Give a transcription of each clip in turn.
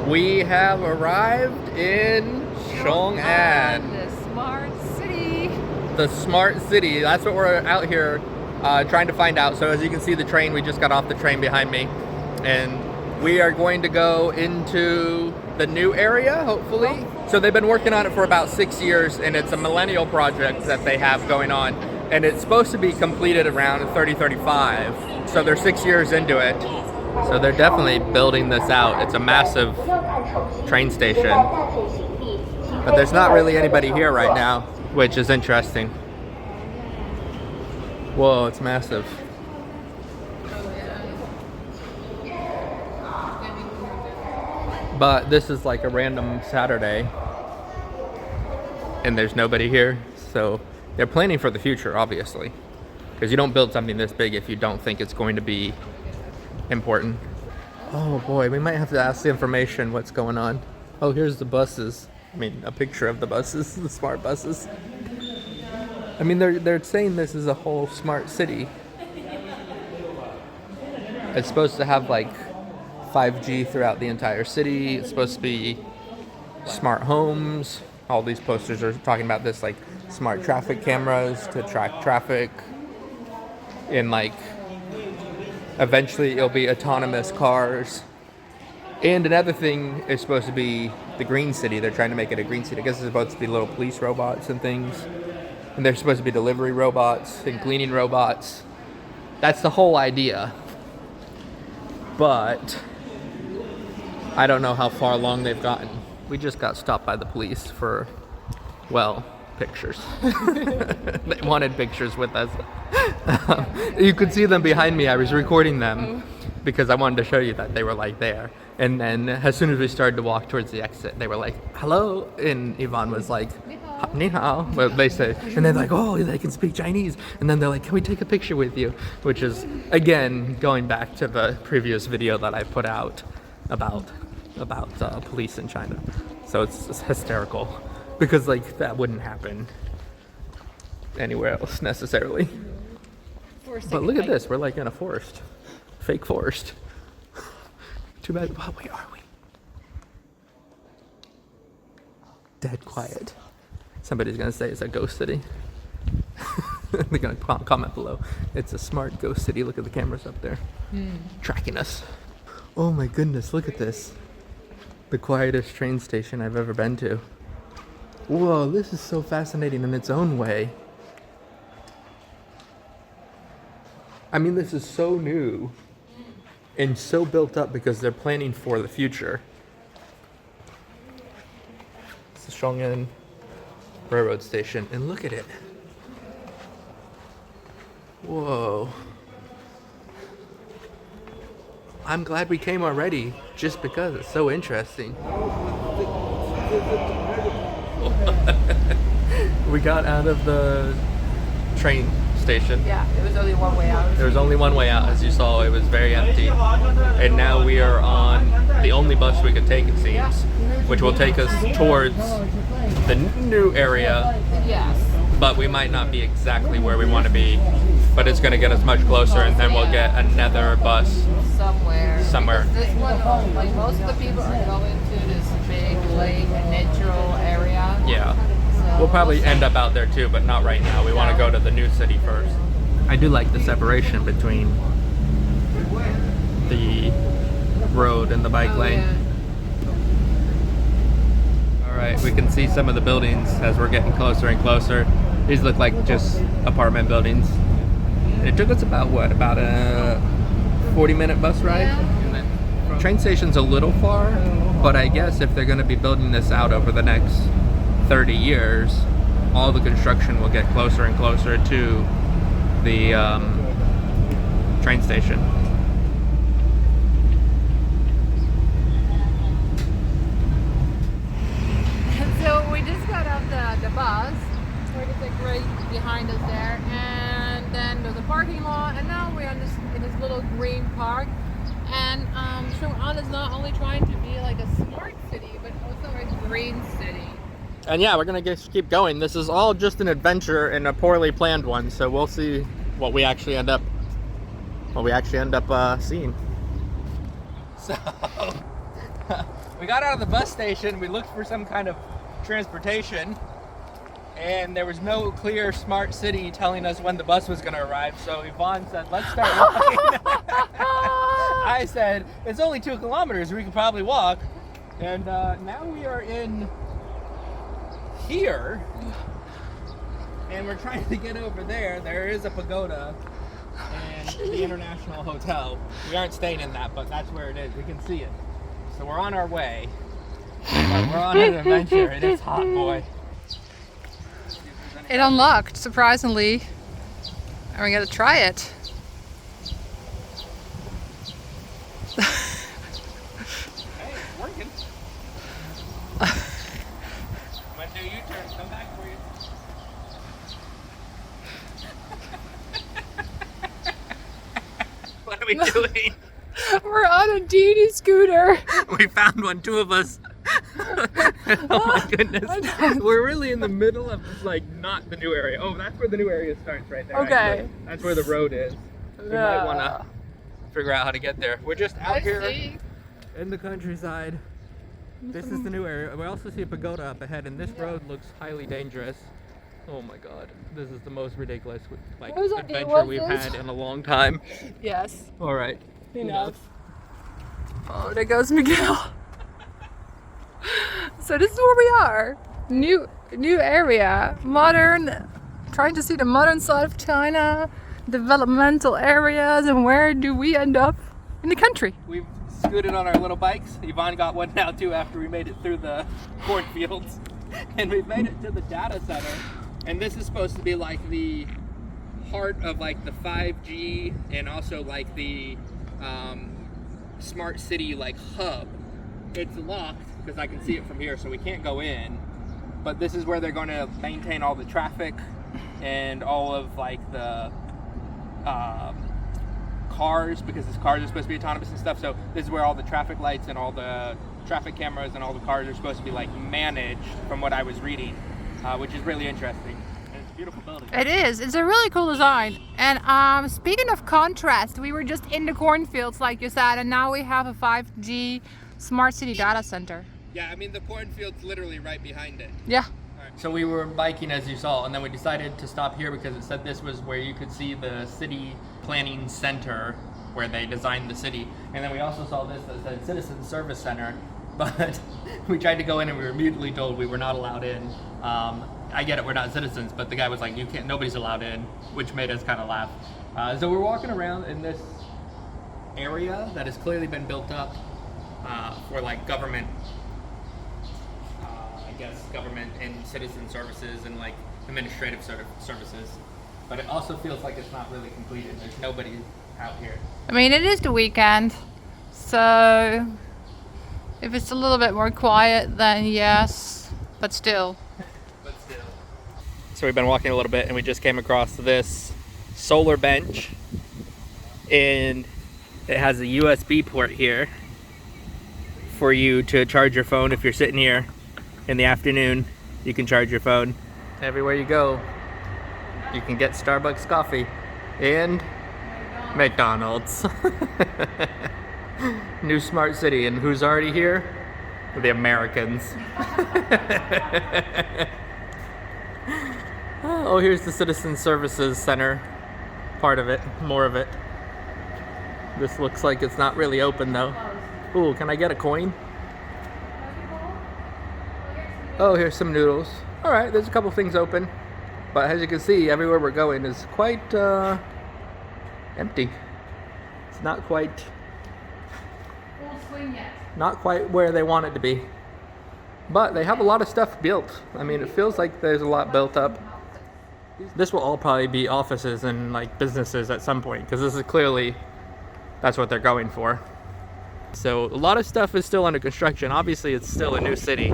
We have arrived in Xiongan. The smart city. The smart city. That's what we're out here trying to find out. So as you can see, the train, we just got off the train behind me. And we are going to go into the new area, hopefully. So they've been working on it for about 6 years, and it's a millennial project that they have going on. And it's supposed to be completed around 3035. So they're 6 years into it. So they're definitely building this out. It's a massive train station. But there's not really anybody here right now, which is interesting. Whoa, it's massive. But this is like a random Saturday, and there's nobody here. So they're planning for the future, obviously. Because you don't build something this big if you don't think it's going to be important. Oh boy, we might have to ask the information what's going on. Oh, here's the buses. I mean, a picture of the buses, the smart buses. I mean, they're saying this is a whole smart city. It's supposed to have like 5G throughout the entire city. It's supposed to be smart homes. All these posters are talking about this, like smart traffic cameras to track traffic. And like eventually it'll be autonomous cars. And another thing is supposed to be the green city. They're trying to make it a green city. I guess it's supposed to be little police robots and things. And they're supposed to be delivery robots and cleaning robots. That's the whole idea. But I don't know how far along they've gotten. We just got stopped by the police for, well, pictures. They wanted pictures with us. You could see them behind me. I was recording them because I wanted to show you that they were like there. And then as soon as we started to walk towards the exit, they were like, hello. And Yvonne was like, ni hao. Well, they said, and they're like, oh, they can speak Chinese. And then they're like, can we take a picture with you? Which is, again, going back to the previous video that I put out about police in China. So it's hysterical because like that wouldn't happen anywhere else necessarily. But look at this, we're like in a forest, fake forest. Too bad. Wow, where are we? Dead quiet. Somebody's gonna say it's a ghost city. They're gonna comment below. It's a smart ghost city. Look at the cameras up there, tracking us. Oh my goodness, look at this. The quietest train station I've ever been to. Whoa, this is so fascinating in its own way. I mean, this is so new and so built up because they're planning for the future. It's the Xiongan Railroad Station, and look at it. Whoa. I'm glad we came already, just because it's so interesting. We got out of the train station. Yeah, it was only one way out. There was only one way out, as you saw. It was very empty. And now we are on the only bus we could take, it seems, which will take us towards the new area. Yes. But we might not be exactly where we want to be. But it's going to get us much closer, and then we'll get another bus somewhere. Because this one, like most of the people are going to this big lake natural area. Yeah. So We'll probably end up out there too, but not right now. We want to go to the new city first. I do like the separation between the road and the bike lane. Yeah. Alright, we can see some of the buildings as we're getting closer and closer. These look like just apartment buildings. It took us about a 40-minute bus ride. Yeah. Train station's a little far, but I guess if they're going to be building this out over the next 30 years, all the construction will get closer and closer to the train station. So we just got off the bus, where it's like right behind us there, and then there's a parking lot, and now we're in this little green park. And Xiongan is not only trying to be like a smart city, but also a green city. And yeah, we're gonna just keep going. This is all just an adventure and a poorly planned one, so we'll see what we actually end up seeing. So We got out of the bus station, we looked for some kind of transportation, and there was no clear smart city telling us when the bus was going to arrive, so Yvonne said, let's start walking. I said, it's only 2 kilometers, we can probably walk. And now we are in here, and we're trying to get over there. There is a pagoda and the International Hotel. We aren't staying in that, but that's where it is. We can see it. So we're on our way. But we're on an adventure, and it's hot, boy. It unlocked, surprisingly. And we gotta try it. Hey, it's working. I'm gonna do U-turn, come back for you. What are we doing? We're on a DD scooter. We found one, 2 of us. Oh my goodness. We're really in the middle of like not the new area. Oh, that's where the new area starts right there. Okay. Actually. That's where the road is. We might want to figure out how to get there. We're just out here in the countryside. This is the new area. We also see a pagoda up ahead, and this road looks highly dangerous. Oh my god. This is the most ridiculous adventure we've had in a long time. Yes. All right. Enough. Oh, there goes Miguel. So this is where we are. New area. Modern. Trying to see the modern side of China. Developmental areas. And where do we end up? In the country. We've scooted on our little bikes. Yvonne got one now too after we made it through the cornfields. And we've made it to the data center. And this is supposed to be like the heart of like the 5G and also like the smart city like hub. It's locked because I can see it from here, so we can't go in. But this is where they're going to maintain all the traffic and all of like the cars, because these cars are supposed to be autonomous and stuff. So this is where all the traffic lights and all the traffic cameras and all the cars are supposed to be like managed, from what I was reading, which is really interesting. And it's a beautiful building. It is. It's a really cool design. And speaking of contrast, we were just in the cornfields, like you said, and now we have a 5G smart city data center. Yeah, I mean the cornfield's literally right behind it. Yeah. So we were biking, as you saw, and then we decided to stop here because it said this was where you could see the city planning center where they designed the city. And then we also saw this that said Citizen Service Center, but we tried to go in and we were immediately told we were not allowed in. I get it, we're not citizens, but the guy was like, you can't, nobody's allowed in, which made us kind of laugh. So we're walking around in this area that has clearly been built up for like government, government and citizen services and like administrative sort of services, but it also feels like it's not really completed. There's nobody out here. I mean, it is the weekend, so if it's a little bit more quiet, then yes, but still. So we've been walking a little bit and we just came across this solar bench, and it has a USB port here for you to charge your phone. If you're sitting here in the afternoon, you can charge your phone. Everywhere you go, you can get Starbucks coffee and McDonald's. New smart city, and who's already here? The Americans. Oh, here's the Citizen Services Center. Part of it, more of it. This looks like it's not really open though. Ooh, can I get a coin? Oh, here's some noodles. All right, there's a couple things open, but as you can see, everywhere we're going is quite empty. It's not quite where they want it to be, but they have a lot of stuff built. I mean, it feels like there's a lot built up. This will all probably be offices and like businesses at some point, because this is clearly, that's what they're going for. So a lot of stuff is still under construction. Obviously, it's still a new city,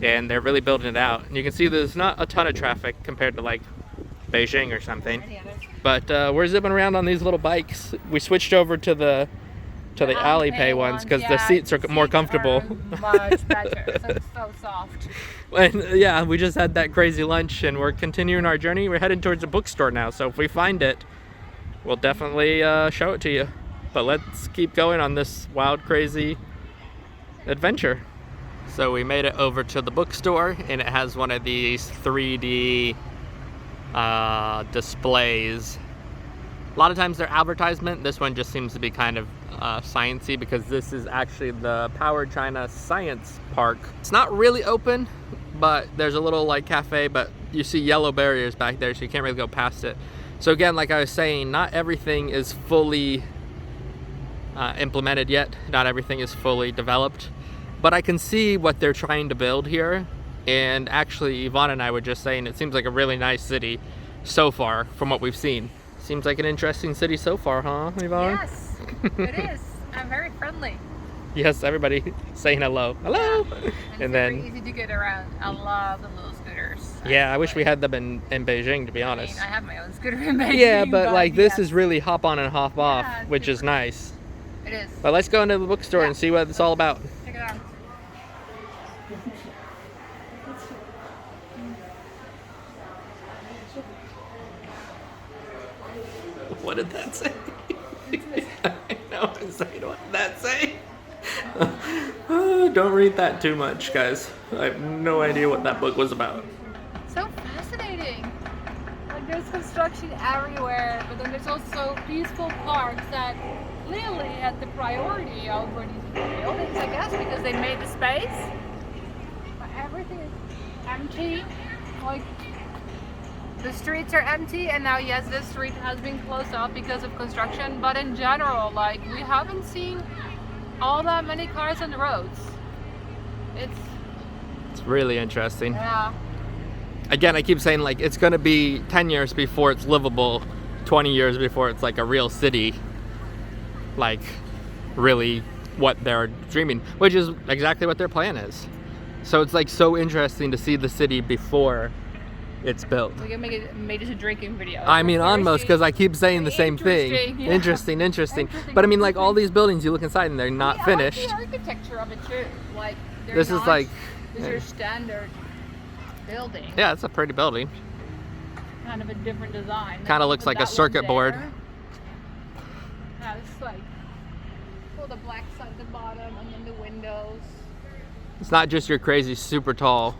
and they're really building it out. And you can see there's not a ton of traffic compared to like Beijing or something. But we're zipping around on these little bikes. We switched over to the Alipay ones because the seats are more comfortable. Much better. It's so soft. And yeah, we just had that crazy lunch and we're continuing our journey. We're heading towards a bookstore now, so if we find it, we'll definitely show it to you. But let's keep going on this wild, crazy adventure. So we made it over to the bookstore, and it has one of these 3D displays. A lot of times they're advertisement. This one just seems to be kind of sciencey, because this is actually the Power China Science Park. It's not really open, but there's a little like cafe, but you see yellow barriers back there, so you can't really go past it. So again, like I was saying, not everything is fully implemented yet. Not everything is fully developed, but I can see what they're trying to build here. And actually, Yvonne and I were just saying, it seems like a really nice city so far from what we've seen. Seems like an interesting city so far, huh, Yvonne? Yes, it is. I'm very friendly. Yes, everybody saying hello. Hello! Yeah. And very then, easy to get around. I love the little scooters. yeah, I wish we had them in Beijing, to be honest. I mean, I have my own scooter in Beijing. Yeah, but like this yes. is really hop on and hop off, Yeah, it's which is super nice. It is. But let's go into the bookstore and see what it's all about. Check it out. What did that say? I know, I was like, what did that say? Don't read that too much, guys. I have no idea what that book was about. So fascinating. Like there's construction everywhere, but then there's also peaceful parks that clearly had the priority over these buildings, I guess, because they made the space. But everything is empty. Like the streets are empty, and now yes, this street has been closed off because of construction, but in general, like we haven't seen all that many cars on the roads. It's really interesting. Yeah. Again, I keep saying like it's gonna be 10 years before it's livable, 20 years before it's like a real city, like really what they're dreaming, which is exactly what their plan is. So it's like so interesting to see the city before it's built. We can make it a drinking video. I mean, almost, because I keep saying the same thing. Yeah. Interesting. But I mean, like all these buildings, you look inside and they're not finished. I like the architecture of it too. Like This is like your standard building. Yeah, it's a pretty building. Kind of a different design. Kind of looks like a circuit board. Yeah, it's like the black side at the bottom, and then the windows. It's not just your crazy super tall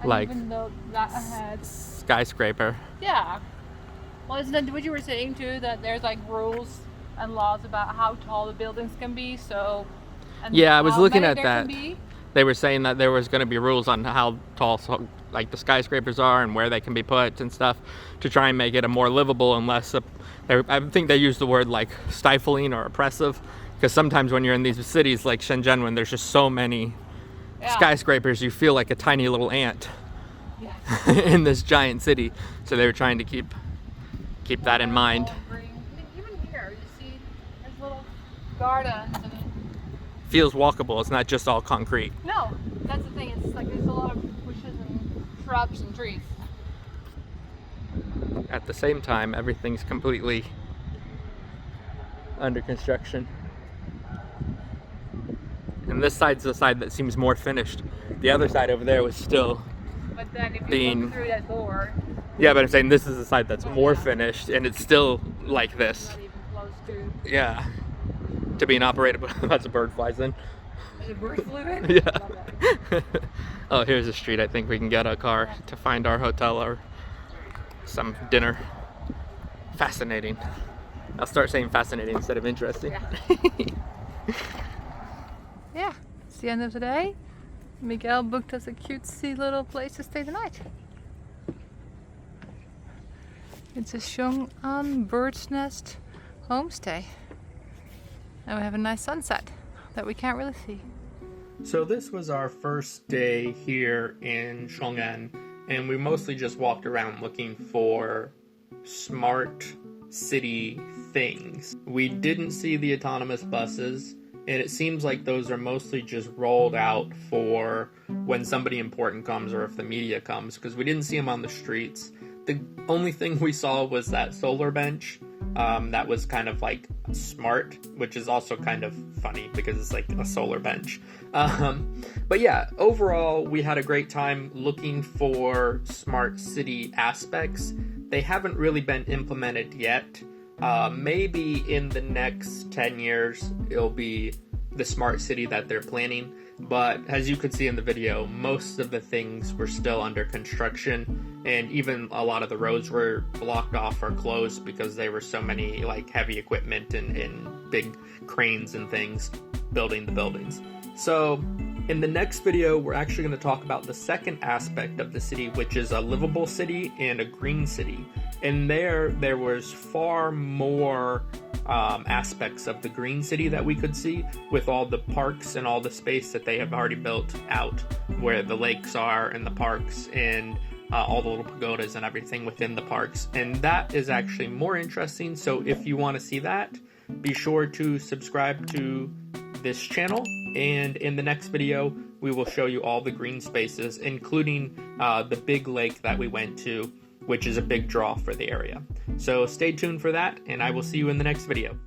like even though that ahead. skyscraper. Yeah. Well, isn't that what you were saying too? That there's like rules and laws about how tall the buildings can be. So. And yeah, I was looking at that. They were saying that there was going to be rules on how tall, like the skyscrapers are and where they can be put and stuff, to try and make it a more livable and less. I think they use the word like stifling or oppressive, because sometimes when you're in these cities like Shenzhen, when there's just so many skyscrapers, you feel like a tiny little ant in this giant city. So they were trying to keep that in mind. Even here, you see there's little gardens. And feels walkable. It's not just all concrete. no, that's the thing. It's like there's a lot of bushes and shrubs and trees. At the same time, everything's completely under construction. And this side's the side that seems more finished. The other side over there was still But then if you being look through that door, yeah, but I'm saying this is the side that's more finished, and it's still like this. not even close to. Yeah, to being operated. That's a bird flies in. The bird flew in. Yeah. Oh, here's a street. I think we can get a car to find our hotel or some dinner. Fascinating. I'll start saying fascinating instead of interesting. Yeah, it's the end of the day. Miguel booked us a cutesy little place to stay the night. It's a Xiongan bird's nest homestay. And we have a nice sunset that we can't really see. So this was our first day here in Xiongan, and we mostly just walked around looking for smart city things. We didn't see the autonomous buses, and it seems like those are mostly just rolled out for when somebody important comes or if the media comes, because we didn't see them on the streets. The only thing we saw was that solar bench that was kind of like smart, which is also kind of funny because it's like a solar bench. But yeah, overall, we had a great time looking for smart city aspects. They haven't really been implemented yet. Maybe in the next 10 years, it'll be the smart city that they're planning. But as you could see in the video, most of the things were still under construction, and even a lot of the roads were blocked off or closed because there were so many like heavy equipment and big cranes and things building the buildings. So in the next video, we're actually going to talk about the second aspect of the city, which is a livable city and a green city. And there was far more aspects of the green city that we could see, with all the parks and all the space that they have already built out, where the lakes are and the parks and all the little pagodas and everything within the parks. And that is actually more interesting. So if you want to see that, be sure to subscribe to this channel, and in the next video we will show you all the green spaces, including the big lake that we went to, which is a big draw for the area. So stay tuned for that, and I will see you in the next video.